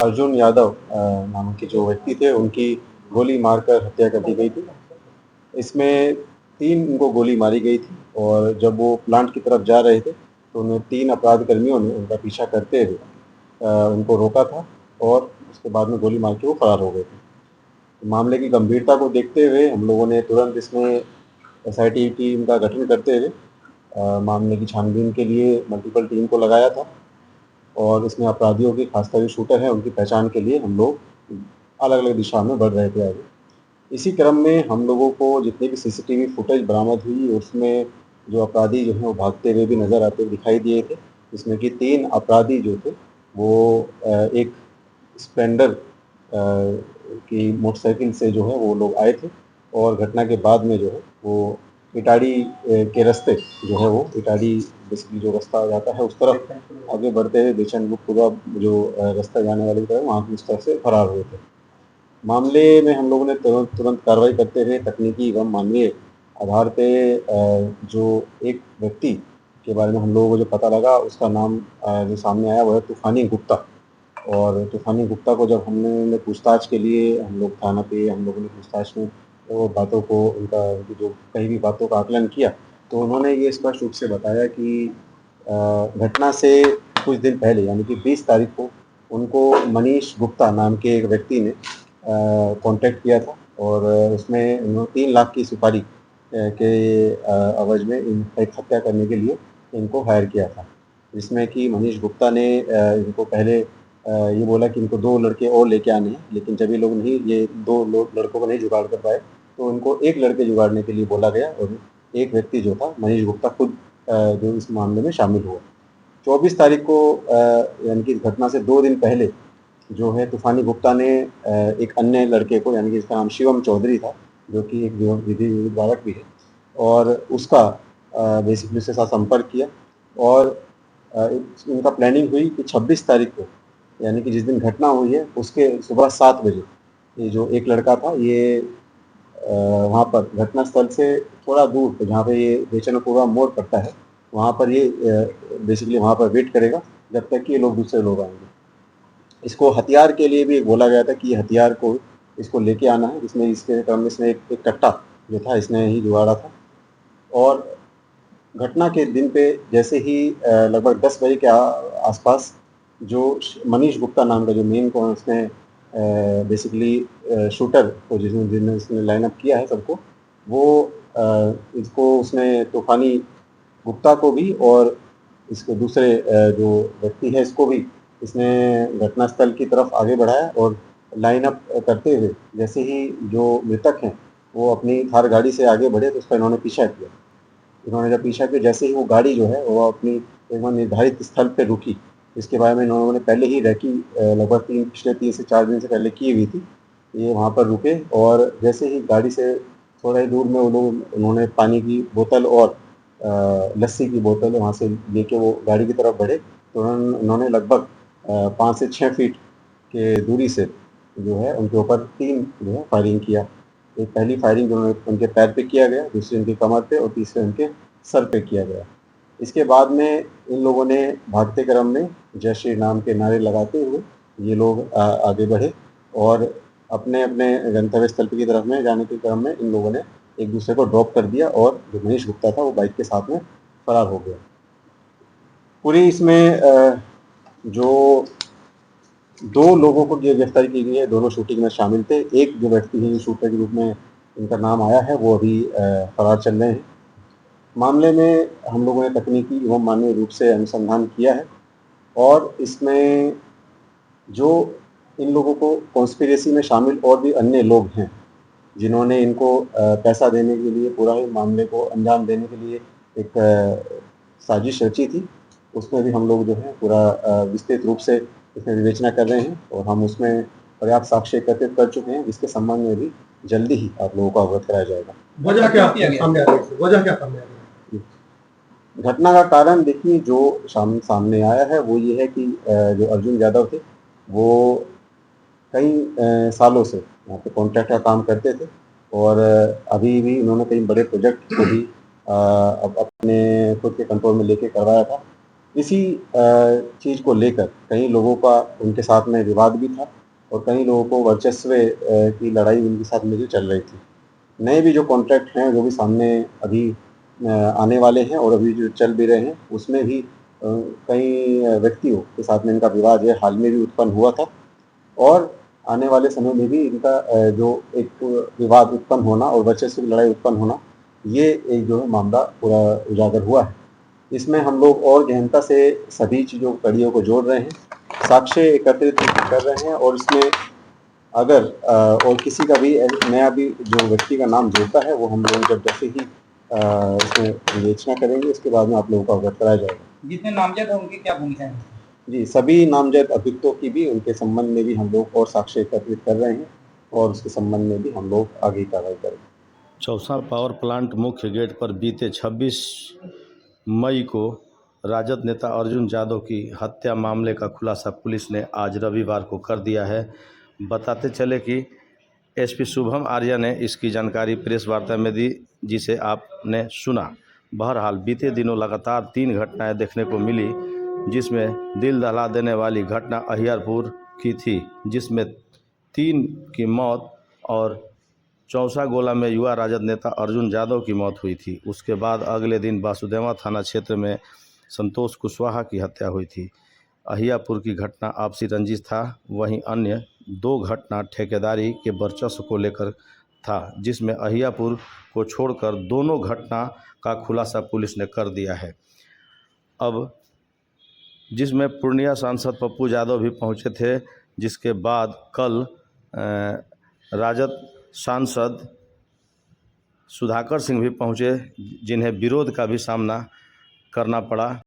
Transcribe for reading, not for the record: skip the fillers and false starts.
अर्जुन यादव नाम के जो व्यक्ति थे, उनकी गोली मारकर हत्या कर दी गई थी। इसमें 3 उनको गोली मारी गई थी और जब वो प्लांट की तरफ जा रहे थे, तो उन्हें 3 अपराध कर्मियों ने उनका पीछा करते हुए उनको रोका था और उसके बाद में गोली मार के वो फरार हो गए थे। मामले की गंभीरता को देखते हुए हम लोगों ने तुरंत इसमें एसआईटी टीम का गठन करते हुए मामले की छानबीन के लिए मल्टीपल टीम को लगाया था और इसमें अपराधियों की, खासकर जो शूटर हैं, उनकी पहचान के लिए हम लोग अलग-अलग दिशा में बढ़ रहे थे आगे। इसी क्रम में हम लोगों को जितनी भी सीसीटीवी फुटेज बरामद हुई, उसमें जो अपराधी जो हैं वो भागते हुए भी नज़र आते हुए दिखाई दिए थे, जिसमें कि 3 अपराधी जो थे वो एक स्प्लेंडर की मोटरसाइकिल से जो है वो लोग आए थे और घटना के बाद में जो है वो इटाड़ी के रास्ते जो है वो इटाड़ी बेसिकली जो रास्ता जाता है उस तरफ आगे बढ़ते हुए बेचैनपुरा जो रास्ता जाने वाली तरफ, वहाँ की उस तरफ से फरार हुए थे। मामले में हम लोगों ने तुरंत तुरंत कार्रवाई करते हुए तकनीकी एवं मानवीय आधार पे जो एक व्यक्ति के बारे में हम लोगों को जो पता लगा, उसका नाम जो सामने आया वो है तूफ़ानी गुप्ता। और तूफ़ानी गुप्ता को जब हमने पूछताछ के लिए हम लोग थाना पे हम लोगों ने पूछताछ में वो बातों को उनकी जो कही भी बातों का आकलन किया, तो उन्होंने ये स्पष्ट रूप से बताया कि घटना से कुछ दिन पहले यानी कि 20 तारीख को उनको मनीष गुप्ता नाम के एक व्यक्ति ने कॉन्टैक्ट किया था और उसमें उन्होंने 3 लाख की सुपारी के एवज़ में एक हत्या करने के लिए इनको हायर किया था। जिसमें कि मनीष गुप्ता ने इनको पहले ये बोला कि इनको 2 लड़के और लेके आने हैं, लेकिन जब ये 2 लोग लड़कों को नहीं जुगाड़ कर पाए, तो उनको 1 लड़के जुगाड़ने के लिए बोला गया और एक व्यक्ति जो था मनीष गुप्ता खुद जो इस मामले में शामिल हुआ। 24 तारीख को यानी कि इस घटना से 2 दिन पहले जो है तूफ़ानी गुप्ता ने एक अन्य लड़के को, यानी कि जिसका नाम शिवम चौधरी था, जो कि एक विधि विभाग भी है, और उसका बेसिकली उसके साथ संपर्क किया और इनका प्लानिंग हुई कि 26 तारीख को, यानी कि जिस दिन घटना हुई है उसके सुबह 7 बजे ये जो एक लड़का था, ये वहाँ पर घटना स्थल से थोड़ा दूर जहाँ पे ये बेचैनपुरा मोड़ पड़ता है, वहाँ पर ये बेसिकली वहाँ पर वेट करेगा जब तक कि ये लोग दूसरे लोग आएंगे। इसको हथियार के लिए भी बोला गया था कि हथियार को इसको लेके आना है, इसमें इसके क्रम में इसने एक कट्टा जो था इसने ही जुगाड़ा था। और घटना के दिन पे जैसे ही लगभग 10 बजे के आसपास जो मनीष गुप्ता नाम का जो मेन कौन उसने बेसिकली शूटर को जिसने इसने लाइन अप किया है सबको, वो इसको उसने तूफ़ानी गुप्ता को भी और इसके दूसरे जो व्यक्ति है इसको भी इसने घटनास्थल की तरफ आगे बढ़ाया और लाइन अप करते हुए जैसे ही जो मृतक हैं वो अपनी थार गाड़ी से आगे बढ़े, तो उसका इन्होंने पीछा किया। इन्होंने जब पीछा किया, जैसे ही वो गाड़ी जो है वो अपनी एक बार निर्धारित स्थल पे रुकी, इसके बारे में इन्होंने पहले ही लगभग पिछले 3 से 4 दिन से पहले की हुई थी। ये वहाँ पर रुके और जैसे ही गाड़ी से थोड़ा ही दूर में उन्होंने पानी की बोतल और लस्सी की बोतल वहाँ से लेके वो गाड़ी की तरफ बढ़े, तो उन्होंने लगभग 5 से 6 फीट के दूरी से जो है उनके ऊपर 3 जो है फायरिंग किया। एक पहली फायरिंग जो उनके पैर पे किया गया, दूसरी उनकी कमर पे और तीसरे उनके सर पे किया गया। इसके बाद में इन लोगों ने भागते क्रम में जय श्री राम के नारे लगाते हुए ये लोग आगे बढ़े और अपने-अपने गंतव्य स्थल की तरफ में जाने के क्रम में इन लोगों ने एक दूसरे को ड्रॉप कर दिया और जो मनीष गुप्ता था वो बाइक के साथ में फरार हो गया। पूरी इसमें जो 2 लोगों को गिरफ्तारी की गई है, दोनों शूटिंग में शामिल थे। एक जो व्यक्ति है शूटर के रूप में इनका नाम आया है, वो अभी फरार चल रहे हैं। मामले में हम लोगों ने तकनीकी एवं मानवीय रूप से अनुसंधान किया है और इसमें जो इन लोगों को कॉन्स्पिरेसी में शामिल और भी अन्य लोग हैं, जिन्होंने इनको पैसा देने के लिए, पूरा ही मामले को अंजाम देने के लिए एक साजिश रची थी, उसमें भी हम लोग जो है पूरा विस्तृत रूप से इसमें विवेचना कर रहे हैं और हम उसमें पर्याप्त साक्ष्य एकत्रित कर चुके हैं, जिसके संबंध में भी जल्दी ही आप लोगों को अवगत कराया जाएगा। वजह क्या सामने आ रही है? वजह क्या सामने आ रही है? घटना का कारण देखिए जो सामने आया है वो ये है कि जो अर्जुन यादव थे वो कई सालों से यहाँ पे कॉन्ट्रैक्ट का काम करते थे और अभी भी उन्होंने कई बड़े प्रोजेक्ट को भी अब अपने खुद के कंट्रोल में लेके करवाया था। इसी चीज़ को लेकर कई लोगों का उनके साथ में विवाद भी था और कई लोगों को वर्चस्व की लड़ाई उनके साथ में जो चल रही थी। नए भी जो कॉन्ट्रैक्ट हैं जो भी सामने अभी आने वाले हैं और अभी जो चल भी रहे हैं उसमें भी कई व्यक्तियों के साथ में इनका विवाद है हाल में भी उत्पन्न हुआ था और आने वाले समय में भी इनका जो एक विवाद उत्पन्न होना और वर्चस्व की लड़ाई उत्पन्न होना ये एक जो है मामला पूरा उजागर हुआ है। इसमें हम लोग और गहनता से सभी चीज़ों कड़ियों को जोड़ रहे हैं, साक्ष्य एकत्रित कर रहे हैं और इसमें अगर और किसी का भी नया भी जो व्यक्ति का नाम जुड़ता है वो हम लोग जब जैसे ही इसमें विवेचना करेंगे उसके बाद में आप लोगों को अवगत कराया जाएगा। जितने नामजद हैं उनकी क्या भूमिका है? जी, सभी नामजद अभियुक्तों की भी उनके संबंध में भी हम लोग और साक्ष्य एकत्रित कर रहे हैं और उसके संबंध में भी हम लोग आगे कार्रवाई करेंगे। चौसा पावर प्लांट मुख्य गेट पर बीते 26 मई को राजद नेता अर्जुन यादव की हत्या मामले का खुलासा पुलिस ने आज रविवार को कर दिया है। बताते चले कि एसपी शुभम आर्या ने इसकी जानकारी प्रेस वार्ता में दी, जिसे आपने सुना। बहरहाल बीते दिनों लगातार 3 घटनाएं देखने को मिली, जिसमें दिल दहला देने वाली घटना अहियारपुर की थी, जिसमें 3 की मौत और चौसा गोला में युवा राजद नेता अर्जुन यादव की मौत हुई थी। उसके बाद अगले दिन वासुदेवा थाना क्षेत्र में संतोष कुशवाहा की हत्या हुई थी। अहियापुर की घटना आपसी रंजिश था, वहीं अन्य 2 घटना ठेकेदारी के वर्चस्व को लेकर था, जिसमें अहियापुर को छोड़कर दोनों घटना का खुलासा पुलिस ने कर दिया है। अब जिसमें पूर्णिया सांसद पप्पू यादव भी पहुंचे थे, जिसके बाद कल राजद सांसद सुधाकर सिंह भी पहुंचे, जिन्हें विरोध का भी सामना करना पड़ा।